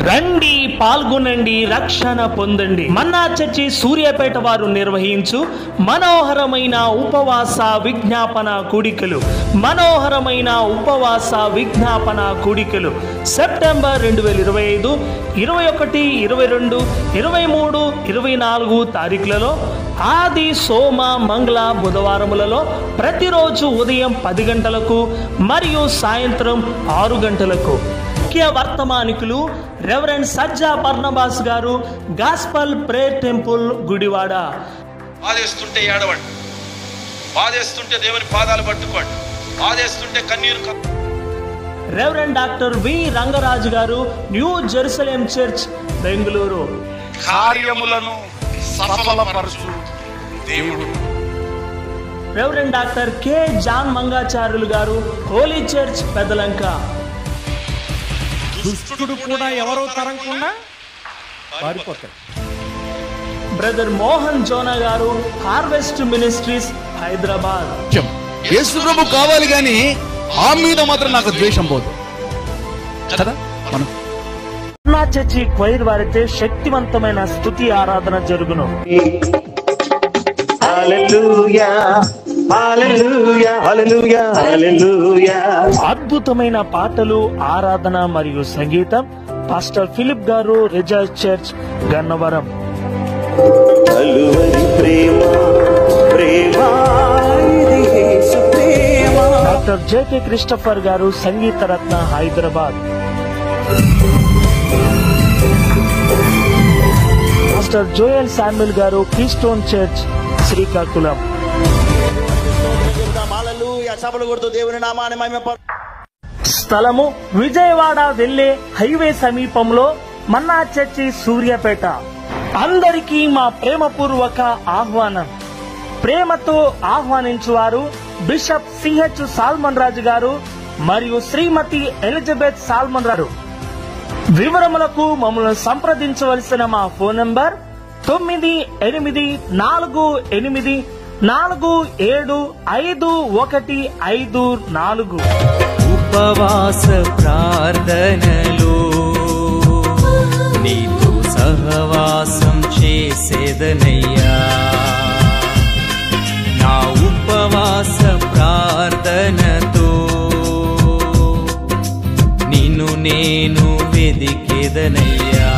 రండి, పాల్గొనండి, రక్షణ పొందండి. మన్నా చర్చి సూర్యాపేట వారు నిర్వహించు మనోహరమైన ఉపవాస విజ్ఞాపన కూడికలు. మనోహరమైన ఉపవాస విజ్ఞాపన కూడికలు సెప్టెంబర్ 2025, 21, 22, 23, 24 తారీఖులలో ఆది, సోమ, మంగళ, బుధవారములలో ప్రతిరోజు ఉదయం 10 గంటలకు మరియు సాయంత్రం 6 గంటలకు. ముఖ్య వర్తమానికులు రెవరెండ్ సజ్జా బర్నబాస్ గారు, గాస్పల్ ప్రేయర్ టెంపుల్, గుడివాడ. బాధేస్తుంటే ఏడవండి, బాధేస్తుంటే దేవుని పాదాలు పట్టుకోండి, బాధేస్తుంటే కన్నీరు. రెవరెండ్ డాక్టర్ వి రంగరాజు గారు, న్యూ జెరూసలేం చర్చ్, బెంగళూరు. కార్యములను సఫలపరచు దేవుడు. Reverend doctor K John Mangacharyulu గారు, హోలీ చర్చ్, పెదలంక. దుష్టుడు కూడా ఎవరో తరంకుండా పారిపోతాడు. బ్రదర్ మోహన్ జోనా గారు, హార్వెస్ట్ మినిస్ట్రీస్, హైదరాబాద్. యేసు ప్రభు కావాలి గాని ఆ మీద మాత్రం నాకు ద్వేషం పోదు కదా. మన్నా చర్చి క్వైర్ వారితే శక్తివంతమైన స్తుతి ఆరాధన జరుగును. హల్లెలూయా, హల్లెలూయా, హల్లెలూయా, హల్లెలూయా. అద్భుతమైన పాటలు, ఆరాధన మరియు సంగీతం. పాస్టర్ ఫిలిప్ గారు, రిజార్జ్ చర్చ్, గన్నవరం. కలువరి ప్రేమ, ప్రేమ, ఇది యేసు ప్రేమ. డాక్టర్ జేకే క్రిస్టఫర్ గారు, సంగీత రత్న, హైదరాబాద్. పాస్టర్ జోయల్ శామ్యుల్ గారు, కీస్టోన్ చర్చ్, శ్రీకాకుళం. స్థలము విజయవాడ వెళ్లే హైవే సమీపంలో మన్నా చర్చి, సూర్యాపేట. అందరికీ మా ప్రేమపూర్వక ఆహ్వానం. ప్రేమతో ఆహ్వానించువారు బిషప్ సిహెచ్ సాల్మన్ రాజు గారు మరియు శ్రీమతి ఎలిజబెత్ సాల్మన్ రాజు. వివరములకు మమ్మల్ని సంప్రదించవలసిన మా ఫోన్ నంబర్ 9848475154. ఉపవాస ప్రార్థనలో నీతో సహవాసం చేసేదనయ్యా. నా ఉపవాస ప్రార్థనతో నిన్ను నేను వెదికేదనయ్యా.